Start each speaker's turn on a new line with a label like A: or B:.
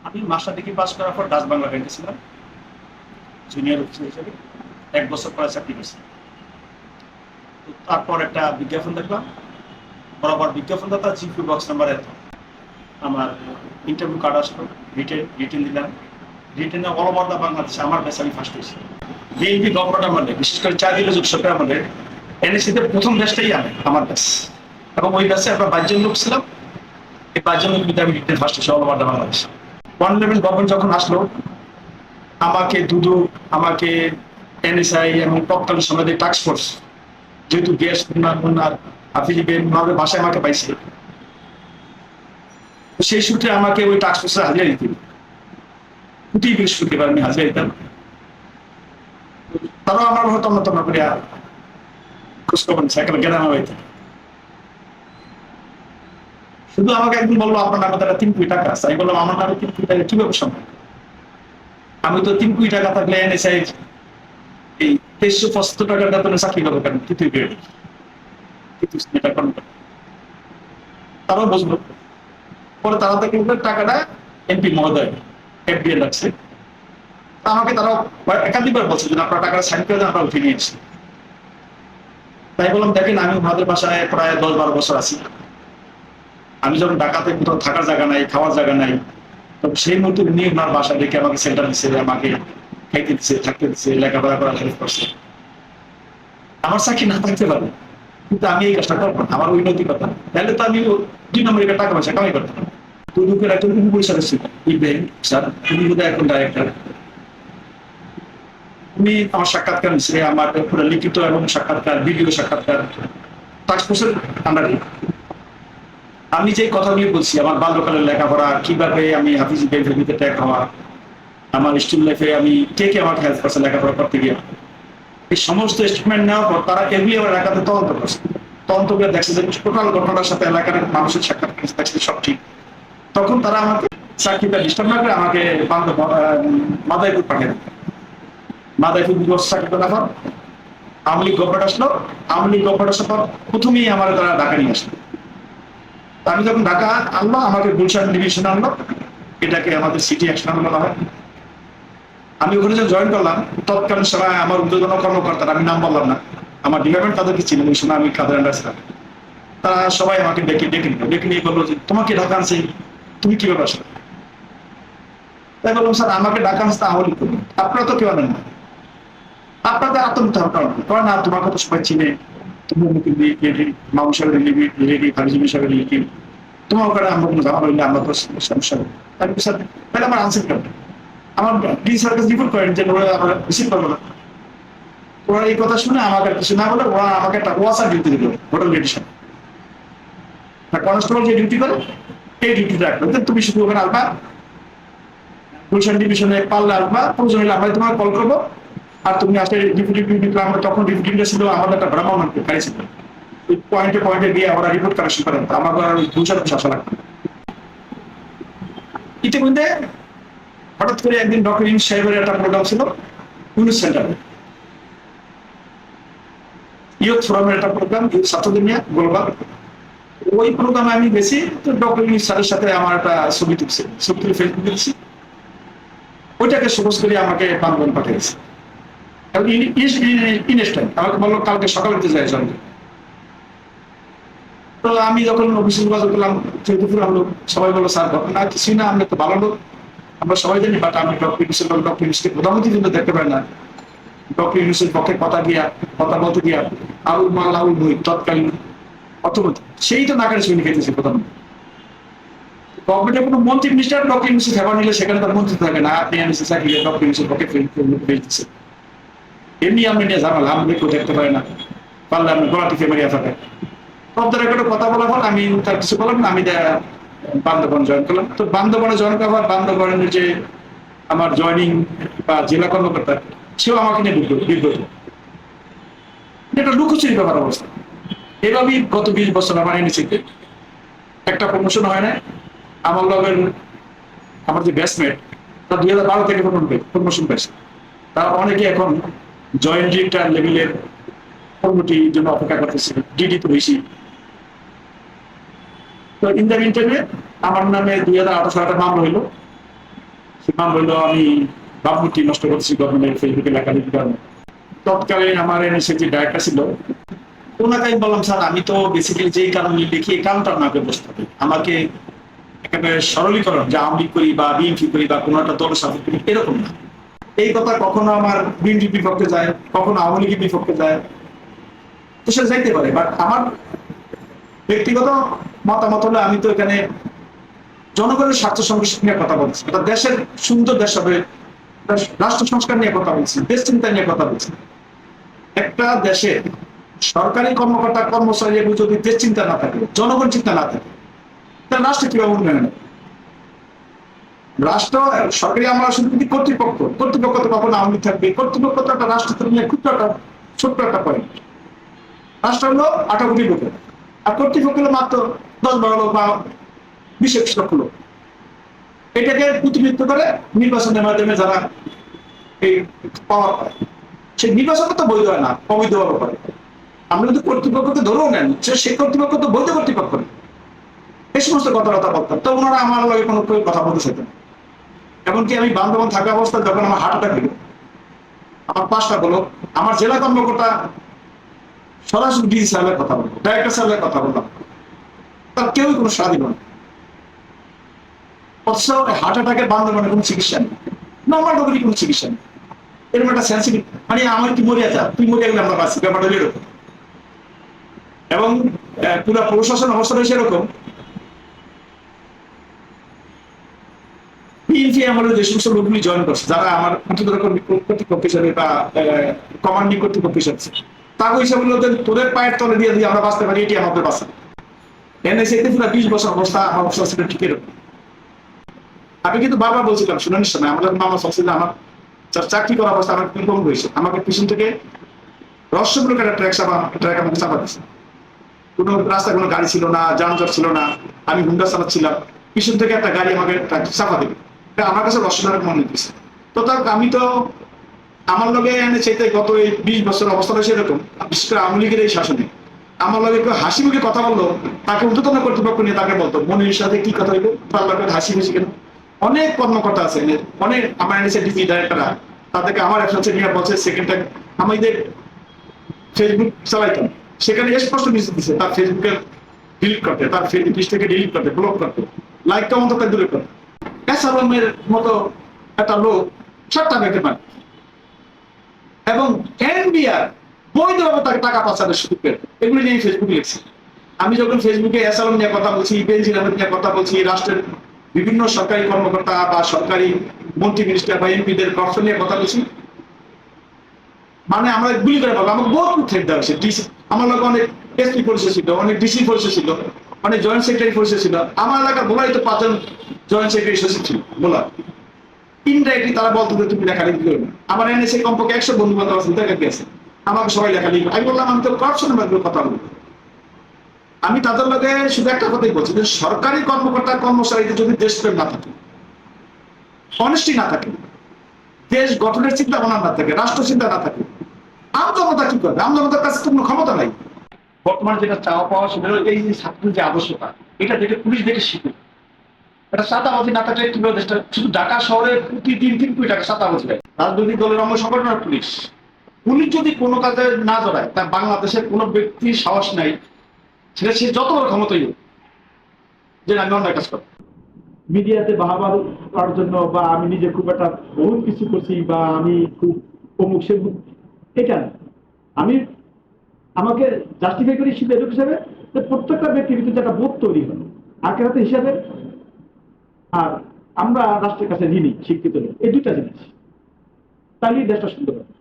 A: আমি master degree pass করার পর ডাচ বাংলা ব্যাংকে ছিলাম জুনিয়র অফিসার হিসেবে। 1 বছর পরে চাকরি করছি। তো তারপর একটা বিজ্ঞাপন দেখলাম, বরাবর বিজ্ঞাপনদাতা জিপি বক্স নাম্বার এত। আমার ইন্টারভিউ কার্ড আসলো, রিটেন দিলাম। রিটেনে অল ওভার দা বাংলাদেশে আমার ব্যাচ আমি ফার্স্ট হয়েছি। বিএনপি গভর্নমেন্ট আমলে, বিশেষ করে চাঁদিল যুগ সরকার আমলে এনএসসিতে প্রথম ব্যাচটাই আমার ব্যাচ। এবং ওই ব্যাচে আমরা 5 জন লোক ছিলাম। এই 5 জন লোক কিন্তু আমি রিটেন ফার্স্ট হয়েছি all over the Bangladesh. 111 government যখন আসলো, আমাকে দুদু, আমাকে এনএসআই এবং তৎকালীন সমাজের টাস্ক ফোর্স, যেহেতু গ্যাস আর আফিলি বেন আমাদের বাসায় আমাকে পাইছে, সেই সূত্রে আমাকে ওই টাস্ক ফোর্সে হাজিরা দিতে, প্রতি বৃহস্পতিবার আমি হাজিরা দিতাম। তারাও আমার হয়তো অন্যতম করে খোঁজখবর সাইকেল গেলাম হইতে। শুধু আমাকে একদিন বললো আপনার নামে তারা 3 কোটি টাকা আছে। আমি বললাম আমার নামে 3 কোটি টাকা কিভাবে সম্ভব? আমি তো 3 কোটি টাকা থাকলে এনএসআই এই 2375 টাকার বেতনে চাকরি করবো কেন? তৃতীয় গ্রেড, তারাও বুঝলো। পরে তারা দেখলো টাকাটা এমপি মহোদয় এফডিএ লাগছে। আমাকে তারা একাধিকবার বলছে যে আপনার টাকাটা সাইন করে দেন, আমরা উঠে নিয়েছি। তাই বললাম দেখেন, আমি ওনাদের বাসায় প্রায় 10-12 বছর আছি। আমি যখন ঢাকাতে কোথাও থাকার জায়গা নাই, খাওয়ার জায়গা নাই, তো সেই মুহূর্তে উনি ওনার বাসা দেখে আমাকে সেন্টার দিচ্ছে, আমাকে খাইতে দিচ্ছে, থাকতে দিচ্ছে, লেখাপড়া করার হেল্প করছে। আমার চাকরি না থাকতে পারে, কিন্তু আমি এই কাজটা করবো না, আমার ওই নৈতিকতা। তাহলে তো আমি 2 নম্বরের টাকা পয়সা কামাই করতাম। দুদুকের একজন উপপরিচালক ছিল ইব্রাহিম স্যার, উনি বোধহয় এখন ডাইরেক্টর। উনি আমার সাক্ষাৎকার নিচ্ছে, আমার পুরো লিখিত এবং সাক্ষাৎকার, ভিডিও সাক্ষাৎকার টাস্ক ফোর্সের আন্ডারে। আমি যে কথাগুলি বলছি, আমার বাল্যকালের লেখাপড়া, কিভাবে আমি হাফিজ বেলফেবিতে ট্যাগ হওয়া, আমার স্কুল লাইফে আমি কে কে আমাকে হেল্প করছে লেখাপড়া করতে গিয়ে, এই সমস্ত স্টেটমেন্ট নেওয়ার পর তারা এগুলি আমার এলাকাতে তদন্ত করছে। তদন্ত করে দেখছে যে টোটাল ঘটনার সাথে এলাকার মানুষের সাক্ষাৎ দেখছে সব ঠিক। তখন তারা আমাকে চাকরিটা ডিস্টার্ব না করে আমাকে মাদারীপুর পাঠিয়ে দেয়। মাদারীপুর 2 বছর চাকরি করার পর আওয়ামী লীগ গভর্নমেন্ট আসলো। আওয়ামী লীগ গভর্নমেন্ট আসার পর প্রথমেই আমার তারা ঢাকা নিয়ে আসলো। আমি যখন ঢাকা আনলো, আমাকে গুলশান ডিভিশন আনলো, এটাকে আমাদের সিটি অ্যাকশন বলা হয়। আমি ওখানে যখন জয়েন করলাম, তৎকালীন সময় আমার উদ্বোধন কর্মকর্তারা, আমি নাম বললাম না, আমার ডিপার্টমেন্ট তাদেরকে ছিলেন, ওই সময় আমি কাদের আন্ডার ছিলাম। তারা সবাই আমাকে ডেকে নিয়ে বললো যে তোমাকে ঢাকা আনছি, তুমি কিভাবে আসলে? তাই বললাম স্যার, আমাকে ঢাকা আনতে আওয়ামী লীগ, আপনারা তো কেউ আনেন না, আপনাদের আতঙ্ক করে না, তোমার কথা সবাই চিনে, তুমি মামু সাহেবের রিলেটিভ, হারিজমি সাহেবের রিলেটিভ, তোমার ওখানে আমরা কোনো ঝামেলা হইলে আমরা তো সমস্যা হবে। তাহলে স্যার, তাহলে আমার আনসার কেন? আমার ডি স্যার কাছে রিপোর্ট করেন যে ওরা আমরা রিসিভ করবো না। ওরা এই কথা শুনে আমাকে কিছু না বলে ওরা আমাকে একটা ওয়াসার ডিউটি দিল, হোটেল গেটের সামনে। কনস্টেবল যে ডিউটি করে এই ডিউটিটা রাখবে, তুমি শুধু ওখানে আসবা, গুলশান ডিভিশনে পারলে আসবা, প্রয়োজন হলে আমরা তোমার কল করবো। আর তুমি আসলে ডিপুটি আমরা তখন ডিপুটিটা ছিল আমাদের একটা ব্রাহ্মণ গাড়ি ছিল, ওই পয়েন্টে পয়েন্টে গিয়ে আমরা রিপোর্ট কালেকশন করেন, আমার গুলশান আসা লাগবে। ইতিমধ্যে হঠাৎ করে একদিন ডক্টর ইউনুস সাহেবের একটা প্রোগ্রাম ছিল ইউনুস সেন্টারে, ইয়ুথ ফোরামের একটা প্রোগ্রাম, ছাত্রদের নিয়ে গ্লোবাল। ওই প্রোগ্রামে আমি গেছি, তো ডক্টর ইউনুস স্যারের সাথে আমার একটা ছবি তুলছে, ছবি তুলে ফেসবুকে দিচ্ছি। ওইটাকে সহজ করে আমাকে বান্ধবন পাঠিয়েছে। আমাকে বললো কালকে সকালে যায় জন্ম। তো আমি যখন অফিসে যোগাযোগ করলাম, দুপুরে আমরা সবাই বললো স্যার ঘটনা কিছুই না, আমরা তো ভালো লোক, আমরা সবাই জানি, বাট আমি ডক্টর ইউনুসের লোক, ডক্টর ইউনুসকে প্রধানমন্ত্রী কিন্তু দেখতে পাই না। ডক্টর ইউনুসের পক্ষে কথা বলতে গিয়া আবুল মাল আবুল ভুই তৎকালীন অর্থমন্ত্রী, সেই তো নাকারে শুনে খেতেছে প্রধানমন্ত্রী। গভর্নমেন্টের কোনো মন্ত্রী মিনিস্টার ডক্টর ইউনুসের ফেভার নিলে সেখানে তার মন্ত্রী থাকে না, আপনি এনএসএ চাকরি ডক্টর ইউনুসের পক্ষে ফেলতেছে। এমনি আমি নিয়ে ঝামেলা, আমি কেউ দেখতে পারে না, পারলে আমি গলাটি ফেমারিয়া থাকে। পদ্মার একটা কথা বলার পর আমি তার কিছু বললাম না, আমি বান্দরবান জয়েন করলাম। তো বান্দরবানে জয়েন করার বান্দরবানের যে আমার জয়নিং বা জেলা কর্মকর্তা, সেও আমাকে নিয়ে বিব্রত। এটা লুকোচুরি ব্যাপার অবস্থা। এভাবেই গত 20 বছর আমার এনএসিতে একটা প্রমোশন হয় না। আমার লগের আমার যে ব্যাচমেট, তার 2012 থেকে প্রমোশন পেয়েছে। তারা অনেকে এখন জয়েন্ট ডিরেক্টর লেভেলের কর্মটির জন্য অপেক্ষা করতেছে, ডিডি তো বেশি। তো ইন দ্য ইন্টারভিউ আমার নামে 2018 সালে একটা মামলা হইলো, নাম হইলো আমি ভাবমূর্তি নষ্ট করছি গভর্নমেন্টের ফেসবুকে লেখালেখির কারণে। তৎকালীন আমার এনএসএ যে ডাইরেক্টর ছিল ওনাকে আমি বললাম, স্যার আমি তো বেসিক্যালি যেই কারণে লিখি এই কারণটা আপনাকে বুঝতে হবে, আমাকে একেবারে সরলীকরণ যে আওয়ামী লীগ করি বা বিএনপি করি বা কোনো একটা দলের সাথে করি এরকম না। এই কথা কখনো আমার বিএনপির বিপক্ষে যায়, কখনো আওয়ামী লীগের বিপক্ষে যায়, তো সে যাইতে পারে, বাট আমার ব্যক্তিগত মতামত হলে আমি তো এখানে জনগণের স্বার্থ সংরক্ষণ নিয়ে কথা বলছি, একটা দেশের সুন্দর দেশ হবে, রাষ্ট্র সংস্কার নিয়ে কথা বলছি, দেশ চিন্তা নিয়ে কথা বলছি। একটা দেশের সরকারি কর্মকর্তা কর্মচারী যদি দেশ চিন্তা না থাকে, জনগণ চিন্তা না থাকে, তাহলে রাষ্ট্র কিভাবে উন্নয়ন হবে? রাষ্ট্র সরকারি আমরা শুধু কর্তৃপক্ষ তো কখনো আওয়ামী লীগ থাকবে, কর্তৃপক্ষ তো একটা রাষ্ট্র নিয়ে ক্ষুদ্র একটা ছোট্ট একটা পয়েন্ট। রাষ্ট্র হলো 18 কোটি লোকের, আর কর্তৃপক্ষ হলো মাত্র 10-12 লোক বা 20-21 লক্ষ লোক। এটাকে প্রতিনিধিত্ব করে নির্বাচনের মাধ্যমে যারা এই পাওয়ার পায়, সেই নির্বাচন তো বৈধ হয় না, অবৈধ হওয়ার পারে। আমরা যদি কর্তৃপক্ষকে ধরেও নেন, সেই কর্তৃপক্ষ তো বৈধ কর্তৃপক্ষ নেই। এই সমস্ত কথাবার্তা বলতাম, তো ওনারা আমার লগে কোনো কথা বলতে চাইতেন। এমনকি আমি বান্ধবন থাকা অবস্থায় যখন আমার হার্ট অ্যাটাক হলো, আমার 5টা বলো, আমার জেলা কর্মকর্তা সরাসরি ডিসি সাহেবের কথা বলবো, ডাইরেক্টর সাহেবের কথা বললাম, তার কেউই কোনো সাড়া দিল না। অথচ হার্ট অ্যাটাকের বান্ধবনের কোনো চিকিৎসা নেই, নর্মাল রোগেরই কোনো চিকিৎসা নেই। এরকম একটা সেন্সিটিভ, মানে আমার কি মরিয়া যা, তুই মরিয়া গেলে আমরা বাঁচি, ব্যাপারটা এরকম। এবং পুরো প্রশাসন অবস্থাটা সেরকম। বিএনপি আমলে যে সমস্ত লোকগুলি জয়েন করছে, যারা আমার কর্তৃপক্ষ হিসাবে বা কমান্ডিং কর্তৃপক্ষ হিসাবে, তাকে হিসাবে তোদের পায়ের তলে দিয়ে দিয়ে আমরা বাঁচতে পারি, এটি আমাদের বাঁচা। এনএসএতে পুরো 20 বছর অবস্থা, আমার অবস্থা ছিল ঠিক এরকম। আমি কিন্তু বারবার বলছিলাম, শুনানির সময় আমাদের মামা চলছিল, আমার চাকরি করা অবস্থা আমার কম হয়েছে, আমাকে পিছন থেকে রহস্যমূলক একটা ট্র্যাক আমাকে চাপা দিচ্ছে। কোনো রাস্তায় কোনো গাড়ি ছিল না, যানজট ছিল না, আমি হুন্ডা চালাচ্ছিলাম, পিছন থেকে একটা গাড়ি আমাকে চাপা দেবে, এটা আমার কাছে রহস্যজনক মনে হচ্ছে। তো তার আমি তো আমার লগে চাইতে গত এই 20 বছর অবস্থাটা সেরকম, বিশেষ করে আওয়ামী লীগের এই শাসনে আমার লগে কেউ হাসি মুখে কথা বললো, তাকে ঊর্ধ্বতন কর্তৃপক্ষ নিয়ে তাকে বলতো মনির সাথে কি কথা হইলো, তার লগে হাসি খুশি কেন। অনেক কর্মকর্তা আছে, অনেক আমার এনএসএ ডিসি ডাইরেক্টররা, তাদেরকে আমার একসাথে নিয়ে বলছে সেকেন্ড টাইম আমাদের ফেসবুক চালাইতাম, সেখানে স্পষ্ট মেসেজ দিচ্ছে তার ফেসবুকে ডিলিট করতে, তার পেজ থেকে ডিলিট করতে, ব্লক করতে, লাইক কমেন্ট তাকে দূরে করতে। এসালামের মতো একটা লোক 7টা ব্যাংকের মালিক এবং এনবিআর বৈধভাবে তাকে টাকা পাচারের সুযোগ পেল, এগুলি নিয়ে ফেসবুকে লিখছি। আমি যখন ফেসবুকে এসালাম নিয়ে কথা বলছি, বেনজির আহমেদ নিয়ে কথা বলছি, রাষ্ট্রের বিভিন্ন সরকারি কর্মকর্তা বা সরকারি মন্ত্রী মিনিস্টার বা এমপিদের কর্পোরেশন নিয়ে কথা বলছি, মানে আমরা গুলি করে পাবো, আমাকে বহুত থ্রেট দেওয়া হয়েছে। ডিসি আমার লোক অনেক এসপি পরিষদ ছিল, অনেক ডিসি পরিষদ ছিল, অনেক জয়েন্ট সেক্রেটারি পরিষদ ছিল। আমার এলাকার বলাই তো 5জন জয়েন্ট সেক্রেটারি সচিব ছিল বলা। ইনডাইরেক্টলি তারা বলতো যে তুমি লেখালেখি করবে। আমার এনএসএ কমপক্ষে 100 বন্ধু বান্ধব আছে, তাদের গেছে, আমাকে সবাই লেখালেখি। আমি বললাম আমি তো করাপশনের ব্যাপারে কথা বলবো। আমি তাদের লগে শুধু একটা কথাই বলছি যে সরকারি কর্মকর্তা কর্মচারীদের যদি দেশপ্রেম না থাকে, অনেস্টি না থাকে, দেশ গঠনের চিন্তা ভাবনা না থাকে, রাষ্ট্র চিন্তা না থাকে, আমজনতা কি করবে? আমজনতার কাছে কোনো ক্ষমতা নাই। বর্তমানে যেটা চাওয়া পাওয়া সেটা এই যে ছাত্রদের যে আদর্শতা, এটা দেখে পুলিশ দেখে শিখে। এটা চাঁদাবাজি না থাকলে কিভাবে দেশটা, শুধু ঢাকা শহরে প্রতিদিন 3 কোটি টাকা চাঁদাবাজি হয়। রাজনৈতিক দলের অঙ্গ সংগঠন আর পুলিশ যদি কোনো কাজে না জড়ায়, তা বাংলাদেশের কোনো ব্যক্তির সাহস নাই, সেটা সে যত বড় ক্ষমতাই হোক, যে আমি অন্যায় কাজ করবো। মিডিয়াতে বাহাবা করার জন্য বা আমি নিজে খুব একটা বহুত কিছু করছি বা আমি খুব অমুক সে, এটা না। আমি আমাকে জাস্টিফাই করি শুধু এটুকু হিসাবে যে প্রত্যেকটা ব্যক্তির ভিতরে একটা বোধ তৈরি হয় আখেরাতে হিসাবে, আর আমরা রাষ্ট্রের কাছে ঋণী শিক্ষিত লোক, এই 2টা জিনিস, তাহলেই দেশটা সুন্দর হবে।